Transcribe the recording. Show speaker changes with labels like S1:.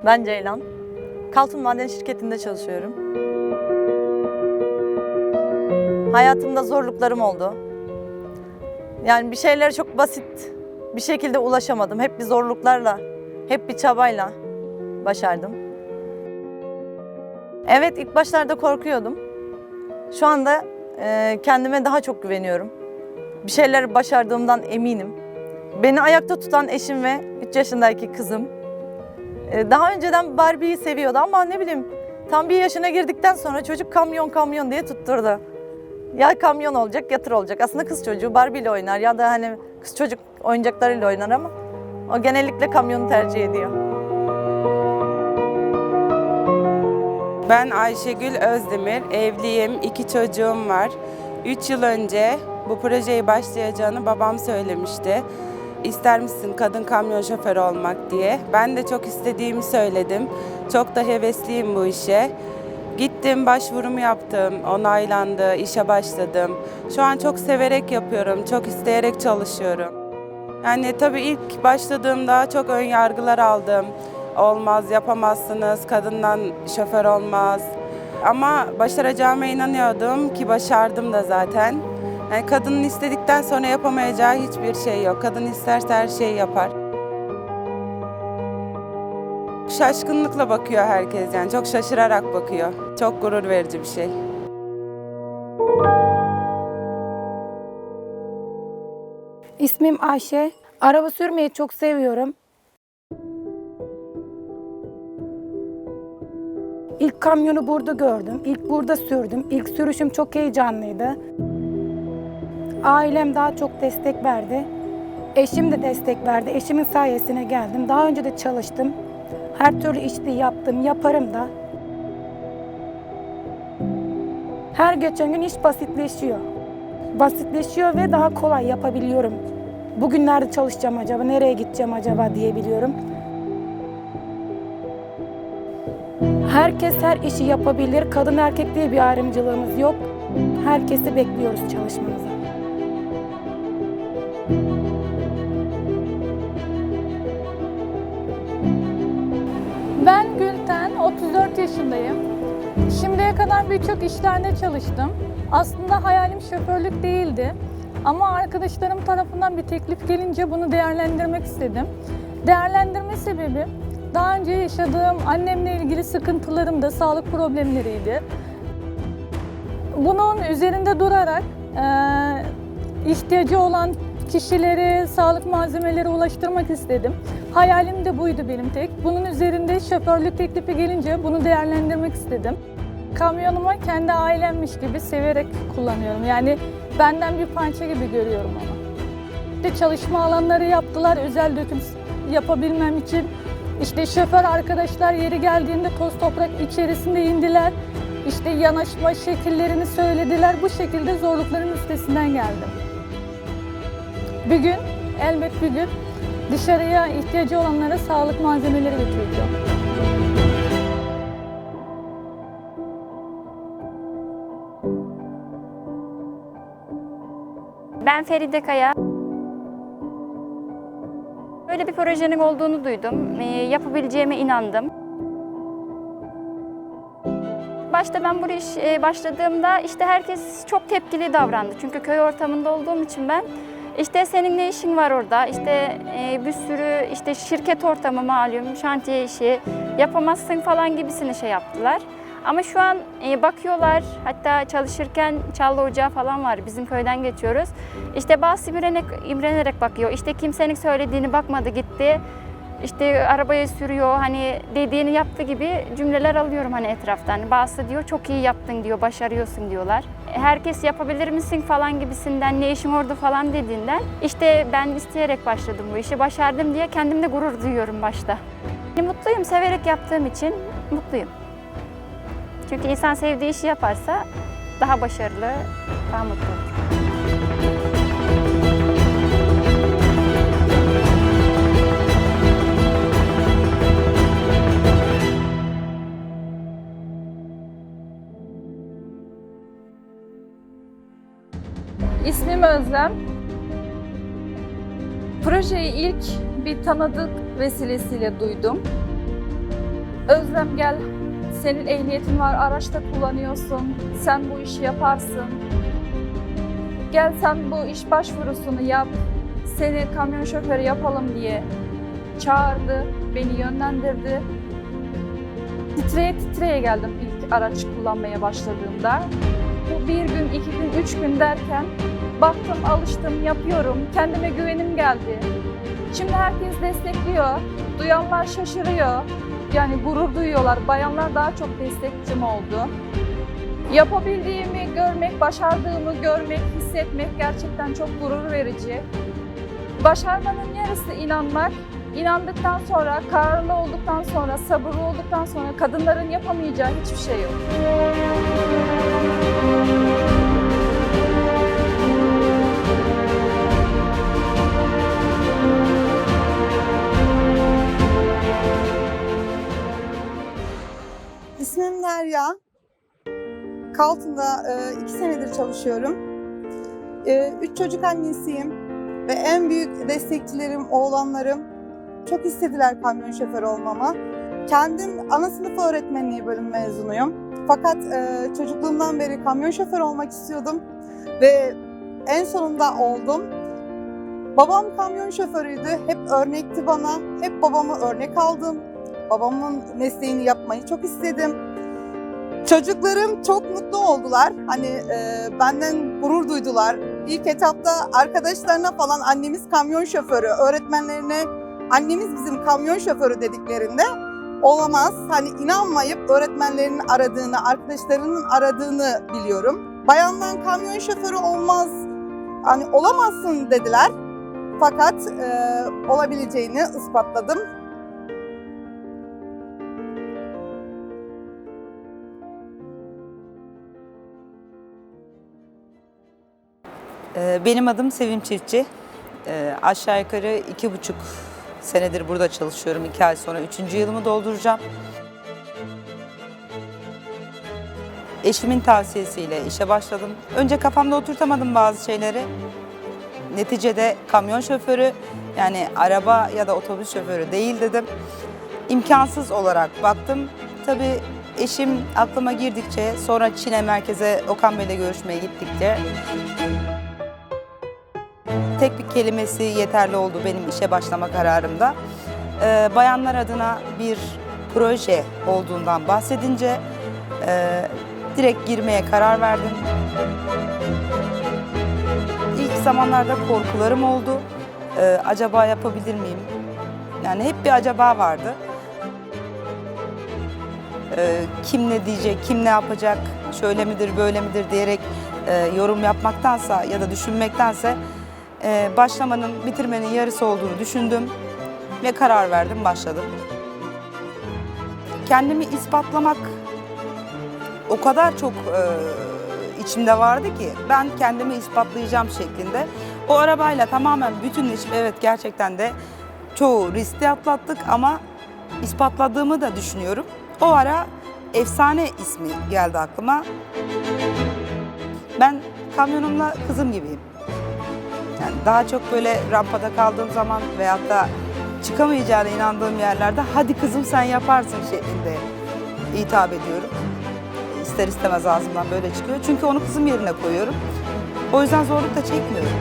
S1: Ben Ceylan. Kaltun Maden Şirketi'nde çalışıyorum. Hayatımda zorluklarım oldu. Yani bir şeylere çok basit bir şekilde ulaşamadım. Hep bir zorluklarla, hep bir çabayla başardım. Evet, ilk başlarda korkuyordum. Şu anda kendime daha çok güveniyorum. Bir şeyleri başardığımdan eminim. Beni ayakta tutan eşim ve 3 yaşındaki kızım. Daha önceden Barbie'yi seviyordu ama ne bileyim tam bir yaşına girdikten sonra çocuk kamyon diye tutturdu. Ya kamyon olacak ya tır olacak. Aslında kız çocuğu Barbie ile oynar ya da hani kız çocuk oyuncaklarıyla oynar ama o genellikle kamyonu tercih ediyor.
S2: Ben Ayşegül Özdemir, evliyim, 2 çocuğum var. 3 yıl önce bu projeyi başlayacağını babam söylemişti. İster misin kadın kamyon şoförü olmak diye. Ben de çok istediğimi söyledim. Çok da hevesliyim bu işe. Gittim, başvurumu yaptım, onaylandı, işe başladım. Şu an çok severek yapıyorum, çok isteyerek çalışıyorum. Yani tabii ilk başladığımda çok ön yargılar aldım. Olmaz, yapamazsınız, kadından şoför olmaz. Ama başaracağıma inanıyordum ki başardım da zaten. Yani kadının istedikten sonra yapamayacağı hiçbir şey yok. Kadın isterse her şeyi yapar. Şaşkınlıkla bakıyor herkes, yani çok şaşırarak bakıyor. Çok gurur verici bir şey.
S3: İsmim Ayşe. Araba sürmeyi çok seviyorum. İlk kamyonu burada gördüm. İlk burada sürdüm. İlk sürüşüm çok heyecanlıydı. Ailem daha çok destek verdi. Eşim de destek verdi. Eşimin sayesinde geldim. Daha önce de çalıştım. Her türlü işi yaptım, yaparım da. Her geçen gün iş basitleşiyor. Basitleşiyor ve daha kolay yapabiliyorum. Bugün nerede çalışacağım acaba, nereye gideceğim acaba diyebiliyorum. Herkes her işi yapabilir. Kadın erkek diye bir ayrımcılığımız yok. Herkesi bekliyoruz çalışmamıza.
S4: Ben Gülten, 34 yaşındayım. Şimdiye kadar birçok işlerde çalıştım. Aslında hayalim şoförlük değildi. Ama arkadaşlarım tarafından bir teklif gelince bunu değerlendirmek istedim. Değerlendirme sebebi daha önce yaşadığım annemle ilgili sıkıntılarım da sağlık problemleriydi. Bunun üzerinde durarak ihtiyacı olan kişilere sağlık malzemeleri ulaştırmak istedim. Hayalim de buydu benim tek. Bunun üzerinde şoförlük teklifi gelince bunu değerlendirmek istedim. Kamyonumu kendi ailemmiş gibi severek kullanıyorum. Yani benden bir parça gibi görüyorum onu. İşte çalışma alanları yaptılar özel döküm yapabilmem için. İşte şoför arkadaşlar yeri geldiğinde toz toprak içerisinde indiler. İşte yanaşma şekillerini söylediler. Bu şekilde zorlukların üstesinden geldim. Bir gün, elbet bir gün dışarıya ihtiyacı olanlara sağlık malzemeleri götüreceğim.
S5: Ben Feride Kaya. Böyle bir projenin olduğunu duydum. Yapabileceğime inandım. Başta ben bu iş başladığımda işte herkes çok tepkili davrandı. Çünkü köy ortamında olduğum için ben işte senin ne işin var orada? İşte bir sürü işte şirket ortamı malum, şantiye işi yapamazsın falan gibisini şey yaptılar. Ama şu an bakıyorlar, hatta çalışırken Çallı Ocağı falan var, bizim köyden geçiyoruz. İşte bazı imrenerek bakıyor, işte kimsenin söylediğini bakmadı gitti. İşte arabaya sürüyor, hani dediğini yaptı gibi cümleler alıyorum hani etraftan. Bazısı diyor çok iyi yaptın diyor, başarıyorsun diyorlar. Herkes yapabilir misin falan gibisinden, ne işin orada falan dediğinden. İşte ben isteyerek başladım bu işi, başardım diye kendimde gurur duyuyorum başta. Mutluyum, severek yaptığım için mutluyum. Çünkü insan sevdiği işi yaparsa daha başarılı, daha mutlu olur.
S6: İsmim Özlem. Projeyi ilk bir tanıdık vesilesiyle duydum. Özlem gel, senin ehliyetin var, araçta kullanıyorsun, sen bu işi yaparsın. Gel sen bu iş başvurusunu yap, seni kamyon şoförü yapalım diye çağırdı, beni yönlendirdi. Titreye titreye geldim ilk araç kullanmaya başladığımda. Bu bir gün, 2 gün, 3 gün derken baktım, alıştım, yapıyorum, kendime güvenim geldi. Şimdi herkes destekliyor, duyanlar şaşırıyor. Yani gurur duyuyorlar, bayanlar daha çok destekçim oldu. Yapabildiğimi görmek, başardığımı görmek, hissetmek gerçekten çok gurur verici. Başarmanın yarısı inanmak. İnandıktan sonra, kararlı olduktan sonra, sabırlı olduktan sonra kadınların yapamayacağı hiçbir şey yok.
S7: İsmim Derya. Kaltın'da 2 senedir çalışıyorum. 3 çocuk annesiyim ve en büyük destekçilerim, oğlanlarım çok istediler kamyon şoförü olmamı. Kendim ana sınıf öğretmenliği bölüm mezunuyum. Fakat çocukluğumdan beri kamyon şoförü olmak istiyordum ve en sonunda oldum. Babam kamyon şoförüydü, hep örnekti bana, hep babama örnek aldım. Babamın mesleğini yapmayı çok istedim. Çocuklarım çok mutlu oldular. Benden gurur duydular. İlk etapta arkadaşlarına falan annemiz kamyon şoförü, öğretmenlerine annemiz bizim kamyon şoförü dediklerinde olamaz. İnanmayıp öğretmenlerinin aradığını, arkadaşlarının aradığını biliyorum. Bayandan kamyon şoförü olmaz, olamazsın dediler. Fakat olabileceğini ispatladım.
S8: Benim adım Sevim Çiftçi. Aşağı yukarı 2,5 senedir burada çalışıyorum. 2 ay sonra 3. yılımı dolduracağım. Eşimin tavsiyesiyle işe başladım. Önce kafamda oturtamadım bazı şeyleri. Neticede kamyon şoförü, yani araba ya da otobüs şoförü değil dedim. İmkansız olarak baktım. Tabii eşim aklıma girdikçe, sonra Çin'e merkeze Okan Bey'le görüşmeye gittikçe tek bir kelimesi yeterli oldu benim işe başlama kararımda. Bayanlar adına bir proje olduğundan bahsedince direkt girmeye karar verdim. İlk zamanlarda korkularım oldu. Acaba yapabilir miyim? Yani hep bir acaba vardı. Kim ne diyecek, kim ne yapacak, şöyle midir, böyle midir diyerek yorum yapmaktansa ya da düşünmektense başlamanın, bitirmenin yarısı olduğunu düşündüm ve karar verdim, başladım. Kendimi ispatlamak o kadar çok içimde vardı ki ben kendimi ispatlayacağım şeklinde. O arabayla tamamen bütünleşip, evet gerçekten de çoğu riskli atlattık ama ispatladığımı da düşünüyorum. O ara efsane ismi geldi aklıma. Ben kamyonumla kızım gibiyim. Yani daha çok böyle rampada kaldığım zaman veyahut da çıkamayacağına inandığım yerlerde hadi kızım sen yaparsın şeklinde hitap ediyorum. İster istemez ağzımdan böyle çıkıyor. Çünkü onu kızım yerine koyuyorum. O yüzden zorluk da çekmiyorum.